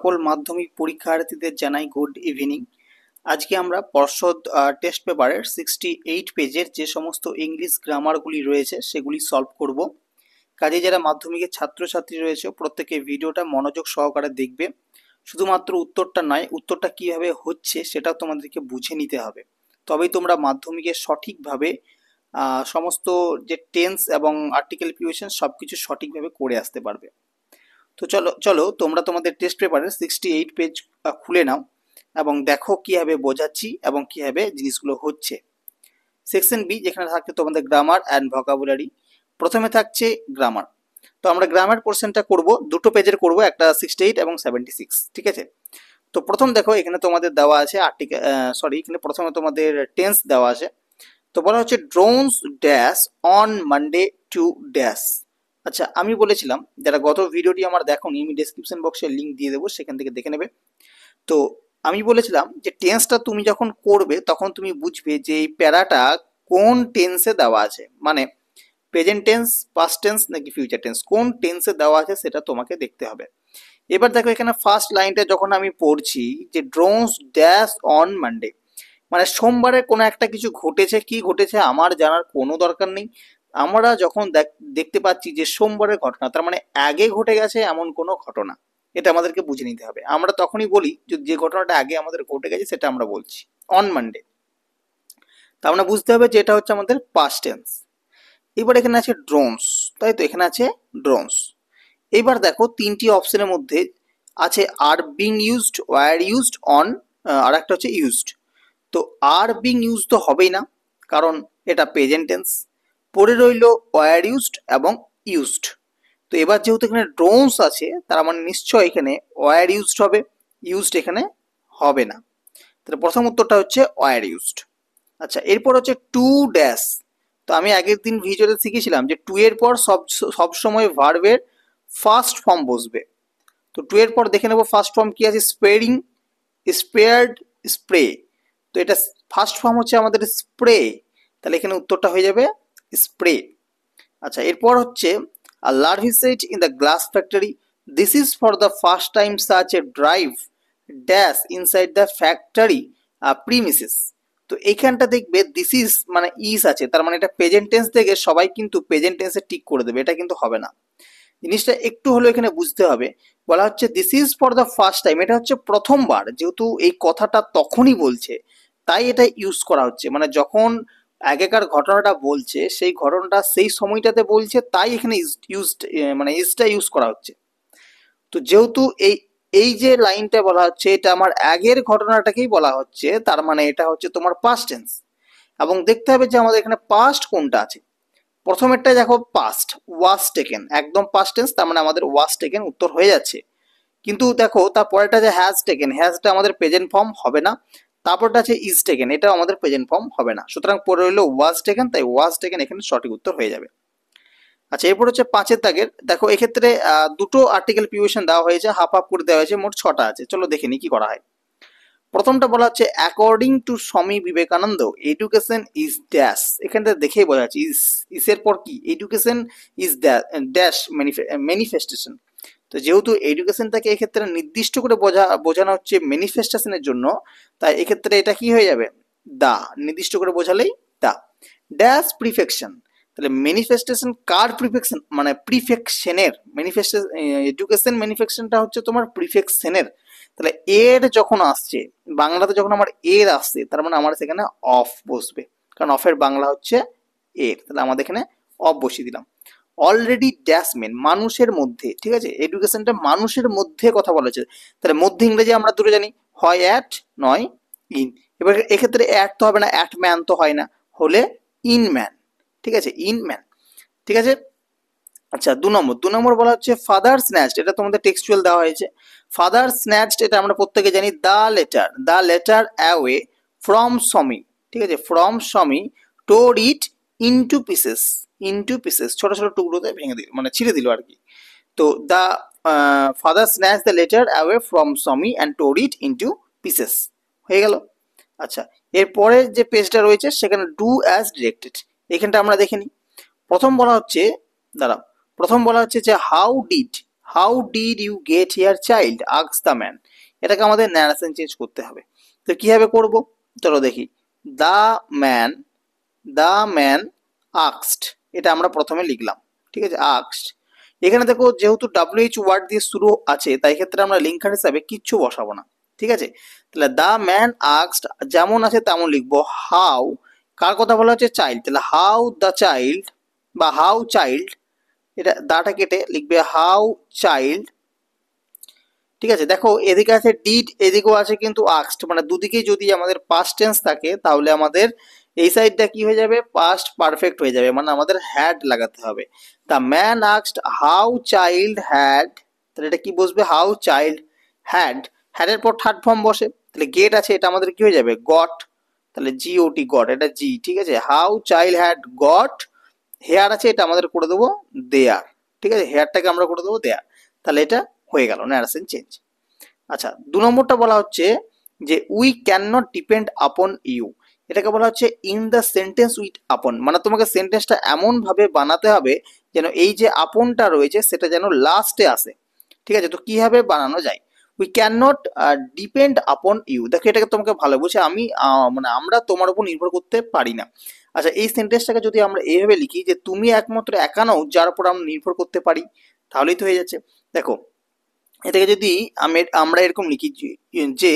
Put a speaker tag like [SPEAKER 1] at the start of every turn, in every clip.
[SPEAKER 1] সকল মাধ্যমিক পরীক্ষার্থীদের জানাই গুড ইভিনিং। আজকে আমরা পর্ষদ টেস্ট পেপারের 68 পেজের যে সমস্ত ইংলিশ গ্রামারগুলি রয়েছে সেগুলি সলভ করব। কাজে যারা মাধ্যমিকের ছাত্রছাত্রী রয়েছে প্রত্যেকে ভিডিওটা মনোযোগ সহকারে দেখবে। শুধুমাত্র উত্তরটা নয়, উত্তরটা কিভাবে হচ্ছে সেটাও তোমাদেরকে বুঝে নিতে হবে, তবেই তোমরা মাধ্যমিকে সঠিকভাবে সমস্ত যে টেন্স এবং আর্টিকেল প্রিপোজিশন সবকিছু সঠিকভাবে করে আসতে পারবে। তো চলো চলো তোমরা তোমাদের টেস্ট পেপারের 68 পেজ খুলে নাও এবং দেখো কিভাবে বোঝাচ্ছি এবং কিভাবে জিনিসগুলো হচ্ছে। সেকশন বি, যেখানে থাকছে তোমাদের গ্রামার অ্যান্ড ভোকাবুলারি। প্রথমে থাকছে গ্রামার। তো আমরা গ্রামার পোর্শনটা করব, দুটো পেজের করব, একটা 68 এবং 76, ঠিক আছে। তো প্রথম দেখো এখানে তোমাদের দেওয়া আছে আর্টিকেল, এখানে প্রথমে তোমাদের টেন্স দেওয়া আছে। তো বলা হচ্ছে drones dash on Monday to dash. আচ্ছা, আমি বলেছিলাম যারা গত ভিডিওটি আমার দেখোনি, আমি ডেসক্রিপশন বক্সে লিঙ্ক দিয়ে দেবো, সেখান থেকে দেখে নেবে। তো আমি বলেছিলাম যে টেন্সটা তুমি যখন করবে তখন তুমি বুঝবে যে এই প্যারাটা কোন টেন্সে দেওয়া আছে, মানে প্রেজেন্ট টেন্স, পাস্ট টেন্স নাকি ফিউচার টেন্স, কোন টেন্সে দেওয়া আছে সেটা তোমাকে দেখতে হবে। এবার দেখো এখানে ফার্স্ট লাইনটা যখন আমি পড়ছি যে ড্রোনস ড্যাশ অন মানডে, মানে সোমবারে কোনো একটা কিছু ঘটেছে, কি ঘটেছে আমার জানার কোনো দরকার নেই। আমরা যখন দেখতে পাচ্ছি যে সোমবারের ঘটনা, তার মানে আগে ঘটে গেছে এমন কোনো ঘটনা, এটা আমাদেরকে বুঝে নিতে হবে। আমরা তখনই বলি যে ঘটনাটা আগে আমাদের ঘটে গেছে সেটা আমরা বলছি অন মানডে, তা আমরা বুঝতে হবে যে এটা হচ্ছে আমাদের পাস্ট টেন্স। এবার এখানে আছে ড্রোনস, তাই তো, এখানে আছে ড্রোনস। এবার দেখো তিনটি অপশনের মধ্যে আছে are being used, were used, অন, আর একটা হচ্ছে ইউজড। তো আর বিং ইউজ তো হবেই না, কারণ এটা প্রেজেন্ট টেন্স। পরে রইল ওয়ার ইউজড এবং ইউজড। তো এবার যেহেতু এখানে ড্রোনস আছে, তার মানে নিশ্চয় এখানে ওয়ার ইউজড হবে, ইউজড এখানে হবে না। তাহলে প্রথম উত্তরটা হচ্ছে ওয়ার ইউজড। আচ্ছা, এরপর হচ্ছে টু ড্যাশ। তো আমি আগের দিন ভিডিওতে শিখেছিলাম যে টু এর পর সব সময় ভার্বের ফার্স্ট ফর্ম বসবে। তো টু এর পর দেখে নেবো ফার্স্ট ফর্ম কি আছে, স্প্রেডিং, স্প্রেয়ার্ড, স্প্রে। তো এটা ফার্স্ট ফর্ম হচ্ছে আমাদের স্প্রে, তাহলে এখানে উত্তরটা হয়ে যাবে স্প্রে। আচ্ছা, এরপর হচ্ছে a larvicide in the glass factory, this is for the first time such a drive dash inside the factory premises। তো এইখানটা দেখবে দিস ইজ মানে ইজ আছে, তার মানে এটা প্রেজেন্ট টেন্স থেকে সবাই কিন্তু প্রেজেন্ট টেন্সে টিক করে দেবে, এটা কিন্তু হবে না। জিনিসটা একটু হলো এখানে বুঝতে হবে। বলা হচ্ছে this is for the first time, এটা হচ্ছে প্রথমবার, যেহেতু এই কথাটা তখনই বলছে তাই এটা ইউজ করা হচ্ছে, মানে যখন আগেকার ঘটনাটা বলছে সেই ঘটনাটা সেই সময়টাতে বলছে, তাই এখানে ইউজড মানে ইজটা ইউজ করা হচ্ছে। তো যেহেতু এই এই যে লাইনটা বলা হচ্ছে এটা আমার আগের ঘটনাটাকেই বলা হচ্ছে, তার মানে এটা হচ্ছে তোমার পাস্ট টেন্স। এবং দেখতে হবে যে আমাদের এখানে পাস্ট কোনটা আছে। প্রথমেরটা দেখো পাস্ট, ওয়াজ টেকেন, একদম পাস্ট টেন্স, তার মানে আমাদের ওয়াজ টেকেন উত্তর হয়ে যাচ্ছে। কিন্তু দেখো তারপরেটা যে হ্যাজ টেকেন, হ্যাজটা আমাদের প্রেজেন্ট ফর্ম হবে না। তারপরটা আছে ইজ টেকেন, এটাও আমাদের প্রেজেন্ট ফর্ম হবে না, সুতরাং পরে রইলো ওয়াজ টেকেন, তাই ওয়াজ টেকেন এখানে সঠিক উত্তর হয়ে যাবে। আচ্ছা, এরপর হচ্ছে পাঁচের দাগের, দেখো এক্ষেত্রে দুটো আর্টিকেল প্রিপোজিশন দেওয়া হয়েছে, হাফ হাফ করে দেওয়া হয়েছে, মোট 6টা আছে। চলো দেখে নি কি করা হয়। প্রথমটা বলা হচ্ছে according to Swami Vivekananda education is dash. এখানটা দেখেই বোঝা যাচ্ছে ইসের পর কি, এডুকেশন ইজ ড্যাশ ম্যানিফেস্টেশন। তো যেহেতু এডুকেশনটাকে এক্ষেত্রে নির্দিষ্ট করে বোঝানো হচ্ছে ম্যানিফেস্টেশনের জন্য, তাই এক্ষেত্রে এটা কি হয়ে যাবে, দা, নির্দিষ্ট করে বোঝালেই দা। ড্যাশ প্রিফেকশন, তাহলে ম্যানিফেস্টেশন কার প্রিফেকশন, মানে প্রিফেকশনের, ম্যানিফেস্টেশন এডুকেশন ম্যানিফেস্টেশনটা হচ্ছে তোমার প্রিফেকশনের। তাহলে এর যখন আসছে বাংলাতে, যখন আমার এর আসছে, তার মানে আমার সেখানে অফ বসবে, কারণ অফের বাংলা হচ্ছে এর, তাহলে আমাদের এখানে অফ বসিয়ে দিলাম। অলরেডি ড্যাশমেন, মানুষের মধ্যে, ঠিক আছে, এডুকেশনটা মানুষের মধ্যে কথা বলা হচ্ছে, তাহলে মধ্যে ইংরেজি আমরা দুটো জানি, হয় অ্যাট নয় ইন। এবার এক্ষেত্রে অ্যাট তো হবে না, অ্যাট ম্যান তো হয় না, হলে ইন ম্যান, ঠিক আছে, ইন ম্যান, ঠিক আছে। আচ্ছা, দু নম্বর বলা হচ্ছে ফাদার স্ন্যাচড, এটা তোমাদের টেক্সচুয়াল দেওয়া হয়েছে। ফাদার স্ন্যাচড এটা আমরা প্রত্যেকে জানি, দ্য লেটার অ্যাওয়ে ফ্রম স্বামী, ঠিক আছে, ফ্রম স্বামী টোর it into pieces, into pieces, ছোট ছোট টুকরোতে ভেঙে দিল, মানে ছিঁড়ে দিল আর কি। তো the father snatch the letter away from স্বামী অ্যান্ড টোর ইট ইনটু পিসেস, হয়ে গেল। আচ্ছা, এরপরে যে পেজটা রয়েছে সেখানে ডু অ্যাজ ডিরেক্টেড, এখানটা আমরা দেখে নিই। প্রথম বলা হচ্ছে, দাঁড়াও, প্রথম বলা হচ্ছে যে how did you get here child ask the man, এটাকে আমাদের ন্যারেশন চেঞ্জ করতে হবে। তো কিভাবে করব, চলো দেখি। The man, the man asked, এটা আমরা প্রথমে লিখলাম, ঠিক আছে, আস্কড। এখানে দেখো যেহেতু WH ওয়ার্ড দিয়ে শুরু আছে, তাই ক্ষেত্রে আমরা লিঙ্কার হিসাবে কিচ্ছু বসাবো না, ঠিক আছে। তাহলে দ্য ম্যান আস্কড যেমন আছে তেমন লিখবো। হাউ, কার কথা বলা হচ্ছে, চাইল্ড, তাহলে হাউ দ্য চাইল্ড বা হাউ চাইল্ড, এটা দাটা কেটে লিখবে হাউ চাইল্ড, ঠিক আছে। দেখো এদিকে আছে ডিড, এদিকেও আছে কিন্তু আস্কড, মানে দুদিকেই যদি আমাদের পাস্ট টেন্স থাকে তাহলে আমাদের এই সাইডটা কি হয়ে যাবে, পাস্ট পারফেক্ট হয়ে যাবে, মানে আমাদের হ্যাড লাগাতে হবে। The man asked how child had, তাহলে এটা কি বসবে, হাউ চাইল্ড হ্যাড, হ্যাডের পর থার্ড ফর্ম বসে, তাহলে গেট আছে, এটা আমাদের কি হয়ে যাবে, গট, তাহলে GOT গট, এটা জি, ঠিক আছে। How child had got, here আছে, এটা আমাদের করে দেবো দেয়ার, ঠিক আছে, হেয়ারটাকে আমরা করে দেবো দেয়ার, তাহলে এটা হয়ে গেল ন্যারেশন চেঞ্জ। আচ্ছা, 2 নম্বরটা বলা হচ্ছে যে we can not depend upon you, এটাকে বলা হচ্ছে ইন দ্য সেন্টেন্স উইথ আপন, মানে তোমাকে সেন্টেন্সটা এমন ভাবে বানাতে হবে যেন এই যে আপনটা রয়েছে সেটা যেন লাস্টে আসে, ঠিক আছে। তো কিভাবে বানানো যায়, we can not depend upon you, দেখো এটাকে তোমাকে ভালো বুঝে, আমি মানে আমরা তোমার উপর নির্ভর করতে পারি না। আচ্ছা, এই সেন্টেন্সটাকে যদি আমরা এইভাবে লিখি যে তুমি একমাত্র একা নও যার উপর আমরা নির্ভর করতে পারি, তাহলেই তো হয়ে যাচ্ছে। দেখো এটাকে যদি আমরা এরকম লিখি যে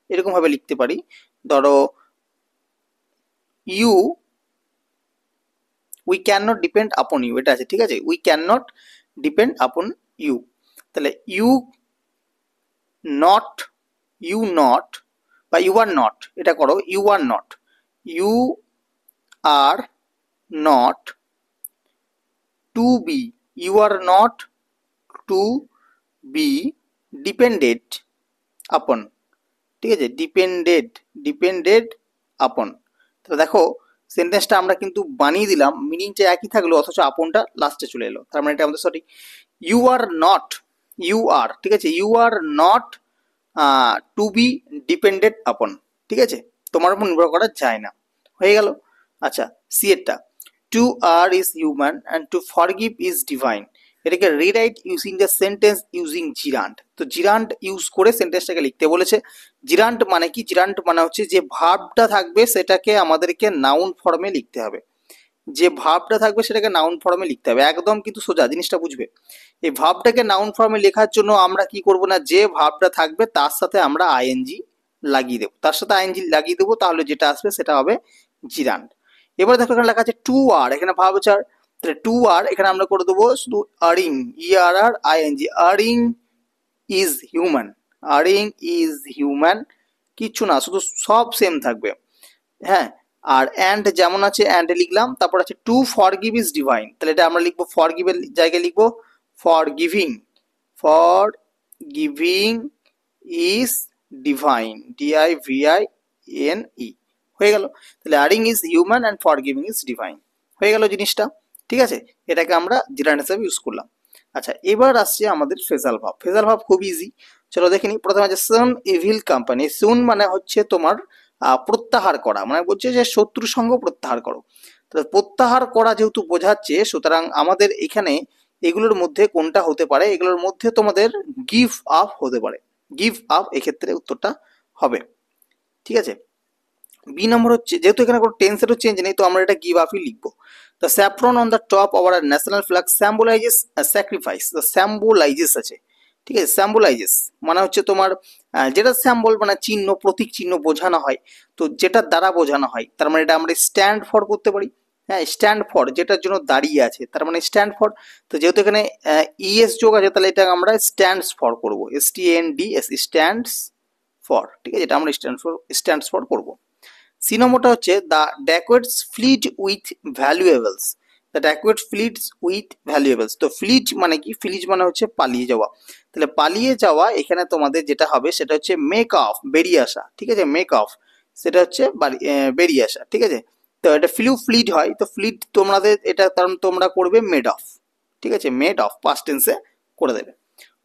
[SPEAKER 1] এরকম ভাবে লিখতে পারি, ধরো you, we can not depend upon you, এটা আছে, ঠিক আছে, we can not depend upon you, তাহলে ইউ নট, ইউ নট বা ইউ আর নট, এটা করো, you are not, you are not to be, you are not to be depended upon, ঠিক আছে, ডিপেন্ডেড আপন। তো দেখো সেন্টেন্সটা আমরা কিন্তু বানিয়ে দিলাম, মিনিংটা একই থাকলো অথচ আপনটা লাস্টে চলে এলো, তার মানে এটা আমাদের সঠিক। You are not, you are, ঠিক আছে, you are not to be depended upon, ঠিক আছে, তোমার উপর নির্ভর করা যায় না, হয়ে গেল। আচ্ছা, সি এরটা, to err is human and to forgive is divine, এটাকে rewrite using the sentence using gerund, তো জিরান্ট ইউজ করে সেন্টেন্সটাকে লিখতে বলেছে। জিরান্ট মানে কি, জিরান্ট মানে হচ্ছে যে ভার্বটা থাকবে সেটাকে আমাদেরকে নাউন ফর্মে লিখতে হবে, যে ভার্বটা থাকবে সেটাকে নাউন ফর্মে লিখতে হবে, একদম কিন্তু সোজা, জিনিসটা বুঝবে। এই ভার্বটাকে নাউন ফর্মে লেখার জন্য আমরা কি করব না, যে ভার্বটা থাকবে তার সাথে আমরা আইএনজি লাগিয়ে দেবো, তার সাথে আইএনজি লাগিয়ে দেবো, তাহলে যেটা আসবে সেটা হবে জিরান্ট। এবার দেখো এখানে লেখা আছে টু আর, এখানে ভার্ব চার, তাহলে টু আর এখানে আমরা করে দেবো শুধু erring, ERRING, erring is human, erring is human, কিচ্ছু না, শুধু সব সেম থাকবে, হ্যাঁ। আর অ্যান্ড যেমন আছে অ্যান্ড লিখলাম, তারপর আছে টু ফরগিভ ইজ ডিভাইন, তাহলে এটা আমরা লিখবো ফরগিভের জায়গায় লিখবো forgiving, forgiving is divine, DIVINE, হয়ে গেল। তাহলে erring is human and forgiving is divine, হয়ে গেল জিনিসটা, ঠিক আছে, এটাকে আমরা জিরান হিসাবে ইউজ করলাম। আচ্ছা, এবার আসছে আমাদের ফ্রেজাল ভাব, ফ্রেজাল ভাব খুব ইজি, চলো দেখে নিই। প্রথমে আছে সান ইভিল কোম্পানি, সুন মানে হচ্ছে তোমার প্রত্যাহার করা, মানে বলছে যে শত্রু সঙ্গ প্রত্যাহার করো, তাহলে প্রত্যাহার করা যেহেতু বোঝাচ্ছে, সুতরাং আমাদের এখানে এগুলোর মধ্যে কোনটা হতে পারে, এগুলোর মধ্যে তোমাদের গিভ আপ হতে পারে, গিভ আপ এক্ষেত্রে উত্তরটা হবে, ঠিক আছে। বি নম্বর হচ্ছে, যেহেতু এখানে কোনো টেন্সেরও চেঞ্জ নেই তো আমরা এটা গিভ আপই লিখবো। The saffron on the top of our national flag symbolises sacrifice, the symbolises আছে, ঠিক আছে, স্যাম্বলাইজেস মানে হচ্ছে তোমার যেটা স্যাম্বল মানে চিহ্ন, প্রতীক চিহ্ন বোঝানো হয়, তো যেটার দ্বারা বোঝানো হয়, তার মানে এটা আমরা স্ট্যান্ড ফর করতে পারি, হ্যাঁ, স্ট্যান্ড ফর যেটার জন্য দাঁড়িয়ে আছে, তার মানে স্ট্যান্ড ফর। তো যেহেতু এখানে ES যোগ আছে তাহলে এটা আমরা স্ট্যান্ডস ফর করবো, STANDS, স্ট্যান্ডস ফর, ঠিক আছে, এটা আমরা স্ট্যান্ডস ফর করবো। সি নম্বরটা হচ্ছে the dacoits fleet with valuables, the dacoit fleets with valuables, তো ফ্লিট মানে কি, ফ্লিট মানে হচ্ছে পালিয়ে যাওয়া, তাহলে পালিয়ে যাওয়া এখানে তোমাদের যেটা হবে সেটা হচ্ছে মেক অফ, বেরিয়ে আসা, ঠিক আছে, মেক অফ সেটা হচ্ছে বেরিয়ে আসা, ঠিক আছে। তো এটা ফ্লিট হয়, তো ফ্লিট তোমাদের এটা কারণ তোমরা করবে মেড অফ, ঠিক আছে, মেড অফ পাস্ট টেন্সে করে দেবে,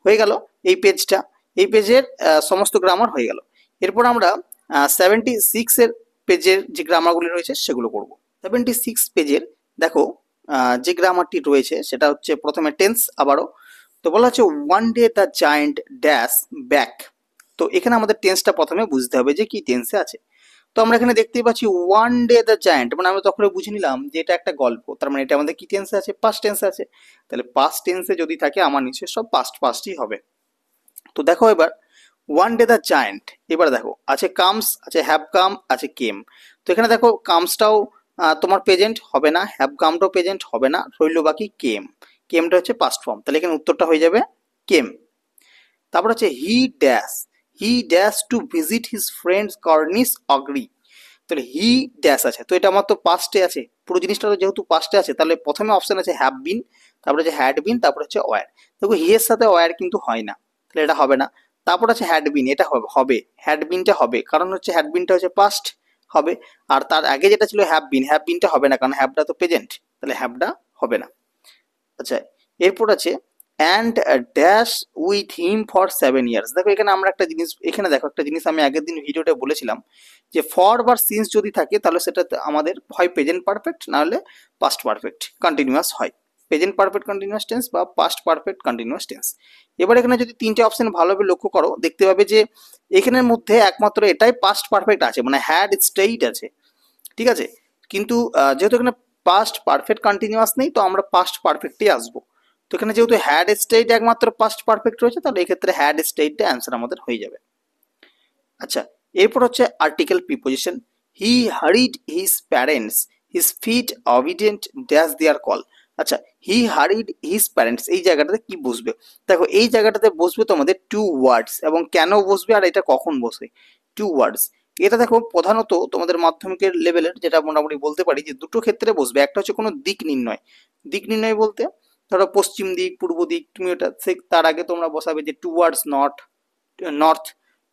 [SPEAKER 1] হয়ে গেল এই পেজটা, এই পেজের সমস্ত গ্রামার হয়ে গেল। এরপর আমরা 76 এর পেজের যে গ্রামারগুলি রয়েছে সেগুলো করব। 76 পেজের দেখো যে গ্রামারটি রয়েছে সেটা হচ্ছে প্রথমে টেন্স আবারও। তো বলা হচ্ছে one day the giant dash back. তো এখানে আমাদের টেন্সটা প্রথমে বুঝতে হবে যে কি টেন্সে আছে। তো আমরা এখানে দেখতেই পাচ্ছি ওয়ান ডে দ্য জায়ান্ট, মানে আমরা তখন বুঝে নিলাম যে এটা একটা গল্প, তার মানে এটা আমাদের কি টেন্সে আছে, পাস্ট টেন্সে আছে। তাহলে পাস্ট টেন্সে যদি থাকে আমার নিশ্চয়ই সব পাস্টই হবে। তো দেখো এবার ওয়ান ডে দ্য জায়ান্ট, এবার দেখো আছে কামস, আছে হ্যাভ কাম, আছে কেম। তো এখানে দেখো কামসটাও তোমার প্রেজেন্ট হবে না, হ্যাভ কামটাও প্রেজেন্ট হবে না, রইল বাকি কেম। কেমটা হচ্ছে পাস্ট ফর্ম, তাহলে এখানে উত্তরটা হয়ে যাবে কেম। তারপর হচ্ছে he dash to visit his friends কর্নিস অগ্রি। তাহলে হি ড্যাশ আছে, তো এটা আমার তো পাস্টে আছে, পুরো জিনিসটা যেহেতু পাস্টে আছে তাহলে প্রথমে অপশন আছে হ্যাভ বিন, তারপরে হচ্ছে হ্যাড বিন, তারপরে হচ্ছে ওয়ার। দেখো হি এর সাথে ওয়ার কিন্তু হয় না, তাহলে এটা হবে না। তারপর আছে হ্যাড বিন, এটা হবে, হ্যাড বিনটা হবে, কারণ হচ্ছে হ্যাড বিনটা হচ্ছে পাস্ট হবে। আর তার আগে যেটা ছিল হ্যাভ বিনটা হবে না, কারণ হ্যাভটা তো প্রেজেন্ট, তাহলে হ্যাভটা হবে না। আচ্ছা, এরপর আছে and dash with him for 7 years. দেখো এখানে আমরা একটা জিনিস, এখানে দেখো একটা জিনিস আমি আগের দিন ভিডিওটা বলেছিলাম যে ফর বা সিন্স যদি থাকে তাহলে সেটা আমাদের হয় প্রেজেন্ট পারফেক্ট, না হলে পাস্ট পারফেক্ট কন্টিনিউয়াস হয়। প্রেজেন্ট পারফেক্ট কন্টিনিউয়াস টেন্স বা পাস্ট পারফেক্ট কন্টিনিউয়াস টেন্স। এবার এখানে যদি তিনটে অপশন ভালোভাবে লক্ষ্য করো দেখতে পাবে যে এখানের মধ্যে একমাত্র এটাই পাস্ট পারফেক্ট আছে, মানে হ্যাড স্টেইড আছে, ঠিক আছে। কিন্তু যেহেতু এখানে পাস্ট পারফেক্ট কন্টিনিউয়াস নেই, তো আমরা পাস্ট পারফেক্টই আসবো। তো এখানে যেহেতু হ্যাড স্টেট একমাত্র পাস্ট পারফেক্ট রয়েছে, তাহলে এক্ষেত্রে হ্যাড স্টেটটা অ্যান্সার আমাদের হয়ে যাবে। আচ্ছা, এরপর হচ্ছে article preposition. He hurried his parents his fit obedient dash their call. আচ্ছা, হি হারিড হিজ প্যারেন্টস, এই জায়গাটাতে কি বসবে? দেখো এই জায়গাটাতে বসবে তোমাদের টু ওয়ার্ডস, এবং কেন বসবে আর এটা কখন বসবে, টু ওয়ার্ডস। এটা দেখো প্রধানত তোমাদের মাধ্যমিকের লেভেলের যেটা মোটামুটি বলতে পারি যে দুটো ক্ষেত্রে বসবে। একটা হচ্ছে কোনো দিক নির্ণয়, দিক নির্ণয় বলতে ধরো পশ্চিম দিক, পূর্ব দিক, তুমি ওটা তার আগে তোমরা বসাবে যে towards north,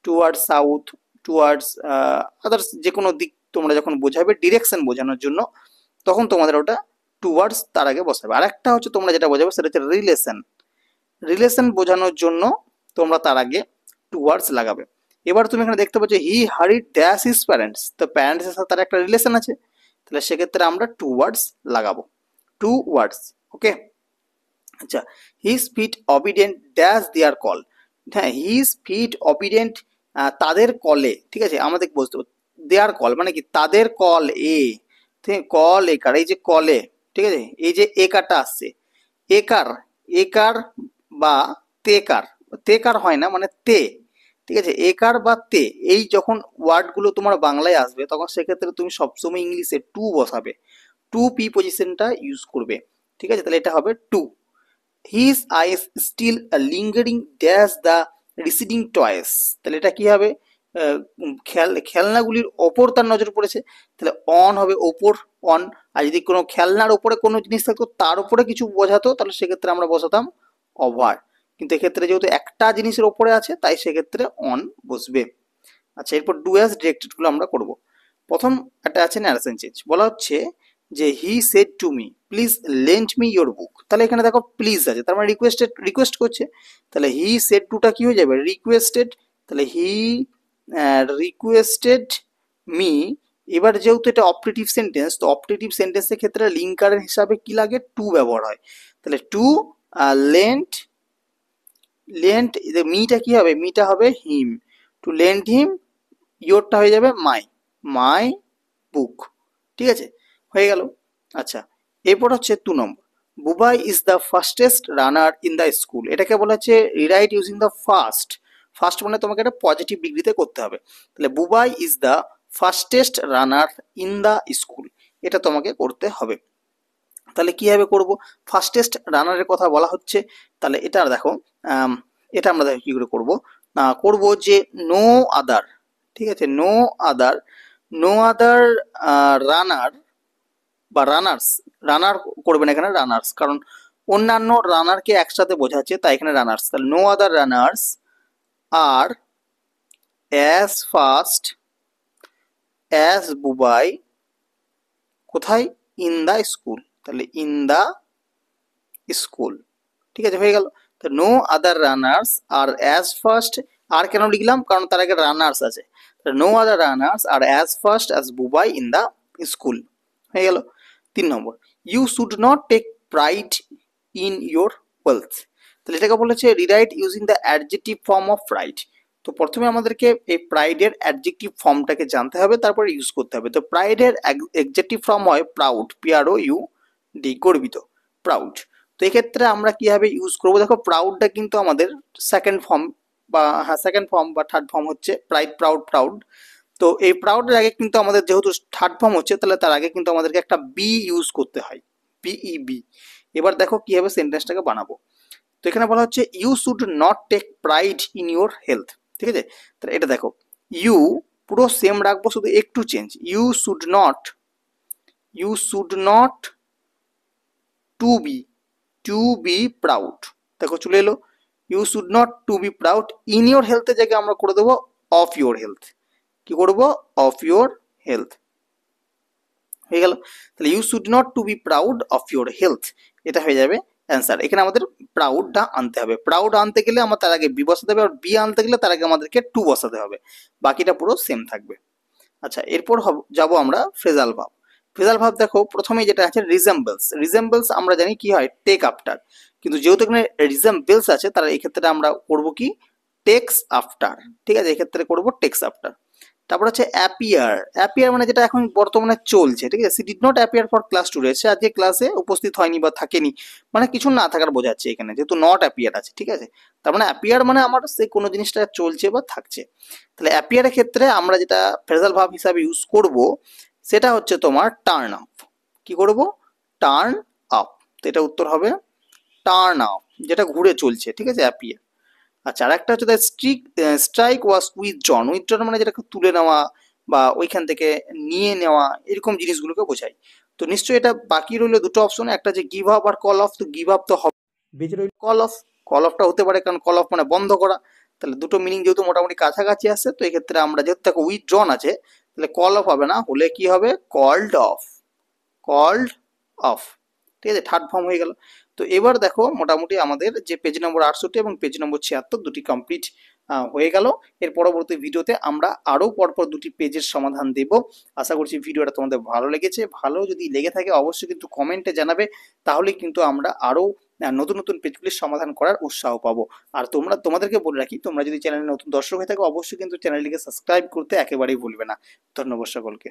[SPEAKER 1] towards south, towards others, যে কোনো দিক তোমরা যখন বোঝাবে ডিরেকশন বোঝানোর জন্য, তখন তোমাদের ওটা টুয়ার্ডস তার আগে বসাবে। আর একটা হচ্ছে তোমরা যেটা বোঝাবে সেটা হচ্ছে রিলেশন বোঝানোর জন্য তোমরা তার আগে টুয়ার্ডস লাগাবে। এবার তুমি এখানে দেখতে পাচ্ছ হি হারিড ড্যাশ হিজ প্যারেন্টস, তো প্যারেন্টস এর সাথে তার একটা রিলেশন আছে, তাহলে সেক্ষেত্রে আমরা টুয়ার্ডস লাগাবো, টুয়ার্ডস। ওকে। আচ্ছা, his fit obedient dash their call. হ্যাঁ, হিজ ফিট অবিডেন্ট তাদের কলে, ঠিক আছে, আমাদের বুঝতে হবে দেয়ার কল মানে কি, তাদের কল এ, ঠিক আছে, কল একার, এই যে কলে, ঠিক আছে, এই যে একারটা আসছে, একার, একার বা তেকার, তেকার হয় না মানে তে, ঠিক আছে, একার বা তে, এই যখন ওয়ার্ডগুলো তোমার বাংলায় আসবে তখন সেক্ষেত্রে তুমি সবসময় ইংলিশে টু বসাবে, টু পি পজিশনটা ইউজ করবে, ঠিক আছে, তাহলে এটা হবে two. His eyes still lingering dash the receding toys, তাহলে এটা কি হবে, খেলনাগুলির ওপর তার নজর পড়েছে, তাহলে অন হবে ওপর, অন। আর যদি কোনো খেলনার ওপরে কোনো জিনিস থাকতো তার উপরে কিছু বোঝাতো তাহলে সেক্ষেত্রে আমরা বসাতাম ওভার, কিন্তু এক্ষেত্রে যেহেতু একটা জিনিসের ওপরে আছে তাই সেক্ষেত্রে অন বসবে। আচ্ছা, এরপর ডু অ্যাজ ডিরেক্টেডগুলো আমরা করব। প্রথম একটা আছে ন্যারেশন চেঞ্জ, বলা হচ্ছে যে he said to me please lend me your book, তাহলে এখানে দেখো প্লিজ আছে, তার মানে রিকোয়েস্ট করছে, তাহলে হি সেড টুটা কি হয়ে যাবে, রিকোয়েস্টেড, তাহলে হি রিকোয়েস্টেড মি। এবার যেহেতু এটা অপারেটিভ সেন্টেন্স, তো অপারেটিভ সেন্টেন্সের ক্ষেত্রে লিঙ্কারের হিসাবে কি লাগে, টু ব্যবহার হয়, তাহলে টু লেন্ড, মিটা কি হবে, মিটা হবে হিম, টু লেন্ড হিম, ইয়োরটা হয়ে যাবে মাই বুক, ঠিক আছে, হয়ে গেল। আচ্ছা, এরপর হচ্ছে 2 নম্বর, Bubai is the fastest runner in the school, এটাকে বলা হচ্ছে রিরাইট ইউজিং দ্য ফার্স্ট মানে তোমাকে একটা পজিটিভ ডিগ্রিতে করতে হবে, তাহলে Bubai is the fastest runner in the school, এটা তোমাকে করতে হবে। তাহলে কিভাবে করব, ফাস্টেস্ট রানারের কথা বলা হচ্ছে, তাহলে এটা দেখো এটা আমরা দেখো কি করে করব, করব যে নো আদার, ঠিক আছে, নো আদার রানার বা রানার করবেন এখানে রানার্স, কারণ অন্যান্য রানারকে একসাথে বোঝাচ্ছে তাই এখানে রানার্স, তাহলে no other runners are as fast as Bubai, কোথায়, ইন দা স্কুল, তাহলে ইন দা স্কুল, ঠিক আছে, হয়ে গেল। তো no other runners are as first, আর কেন লিখলাম, কারণ তার আগে রানার্স আছে, no other runners are as first as Bubai in the school, হয়ে গেল। 3 নম্বর, you should not take pride in your wealth. তাহলে এটাকে বলেছে rewrite using the adjective form of pride. তো প্রথমে আমাদেরকে এই প্রাইডের অ্যাডজেক্টিভ ফর্মটাকে জানতে হবে, তারপরে ইউজ করতে হবে। তো প্রাইডের অ্যাডজেক্টিভ ফর্ম হয় প্রাউড, PROUD, গর্বিত, প্রাউড। তো এক্ষেত্রে আমরা কিভাবে ইউজ করবো, দেখো প্রাউডটা কিন্তু আমাদের সেকেন্ড ফর্ম বা সেকেন্ড ফর্ম বা থার্ড ফর্ম হচ্ছে প্রাইড, প্রাউড। তো এই প্রাউডের আগে কিন্তু আমাদের যেহেতু থার্ড ফর্ম হচ্ছে, তাহলে তার আগে কিন্তু আমাদেরকে একটা বি ইউজ করতে হয়, PEB। এবার দেখো কিভাবে সেন্টেন্সটাকে বানাবো। তো এখানে বলা হচ্ছে you should not take pride in your health, ঠিক আছে। তাহলে এটা দেখো, ইউ পুরো সেম রাখবো, শুধু একটু change, you should not to be proud. দেখো চলে এলো, you should not to be proud in your হেলথের জায়গায় আমরা করে দেবো অফ ইউর হেলথ। কি করব, অফ ইউর হেলথ হয়ে গেল। তাহলে you should not to be proud of your health, এটা হয়ে যাবে অ্যান্সার। এখানে আমাদের প্রাউডটা আনতে হবে, প্রাউড আনতে গেলে আমার তার আগে বি বসাতে হবে, আর বি আনতে গেলে তার আগে আমাদেরকে টু বসাতে হবে, বাকিটা পুরো সেম থাকবে। আচ্ছা, এরপর যাব আমরা ফ্রেজাল ভাব। ফ্রেজাল ভাব দেখো প্রথমেই যেটা আছে রিজেম্বলস আমরা জানি কি হয়, টেক আফটার, কিন্তু যেহেতু এখানে রিজেম্বলস আছে, তাহলে এক্ষেত্রে আমরা করব কি, টেক্স আফটার, ঠিক আছে, এক্ষেত্রে করব টেক্স আফটার। তারপর হচ্ছে অ্যাপিয়ার মানে যেটা এখন বর্তমানে চলছে, ঠিক আছে। She did not appear for class today, সে আজকে ক্লাসে উপস্থিত হয়নি বা থাকেনি, মানে কিছু না থাকার বোঝাচ্ছে এখানে, যেহেতু নট অ্যাপিয়ার আছে, ঠিক আছে। তার মানে অ্যাপিয়ার মানে আমার সে কোনো জিনিসটা চলছে বা থাকছে। তাহলে অ্যাপিয়ারের ক্ষেত্রে আমরা যেটা ফ্রেজাল ভার্ব হিসাবে ইউজ করব, সেটা হচ্ছে তোমার টার্ন আপ। কি করব, টার্ন আপ। তো এটা উত্তর হবে টার্ন আপ, যেটা ঘুরে চলছে, ঠিক আছে, অ্যাপিয়ার। আচ্ছা, আর একটা হচ্ছে স্ট্রাইক ওয়াজ উইথড্রন। উইথড্রন মানে যেটাকে তুলে নেওয়া বা ওইখান থেকে নিয়ে নেওয়া, এরকম জিনিসগুলোকে বোঝায়। তো নিশ্চয়ই এটা বাকি রইলো দুটো অপশন, একটা যে গিভ আপ আর কল অফ। তো গিভ আপ তো হবে, বেঁচে রইল কল অফ। কল অফটা হতে পারে, কারণ কল অফ মানে বন্ধ করা। তাহলে দুটো মিনিং যেহেতু মোটামুটি কাছাকাছি আসছে, তো এক্ষেত্রে আমরা যেহেতু দেখো উইথড্রন আছে, তাহলে কল অফ হবে না, হলে কি হবে, কল্ড অফ, ঠিক আছে, থার্ড ফর্ম হয়ে গেল। তো এবার দেখো মোটামুটি আমাদের যে পেজ নম্বর 68 এবং পেজ নম্বর 76 দুটি কমপ্লিট হয়ে গেল। এর পরবর্তী ভিডিওতে আমরা আরও পরপর দুটি পেজের সমাধান দেব। আশা করছি ভিডিওটা তোমাদের ভালো লেগেছে। ভালো যদি লেগে থাকে অবশ্যই কিন্তু কমেন্টে জানাবে, তাহলে কিন্তু আমরা আরও নতুন নতুন পেজগুলির সমাধান করার উৎসাহ পাবো। আর তোমাদেরকে বলে রাখি, তোমরা যদি চ্যানেলে নতুন দর্শক হয়ে থাকো, অবশ্যই কিন্তু চ্যানেলটিকে সাবস্ক্রাইব করতে একেবারেই ভুলবে না। ধন্যবাদ সকলকে।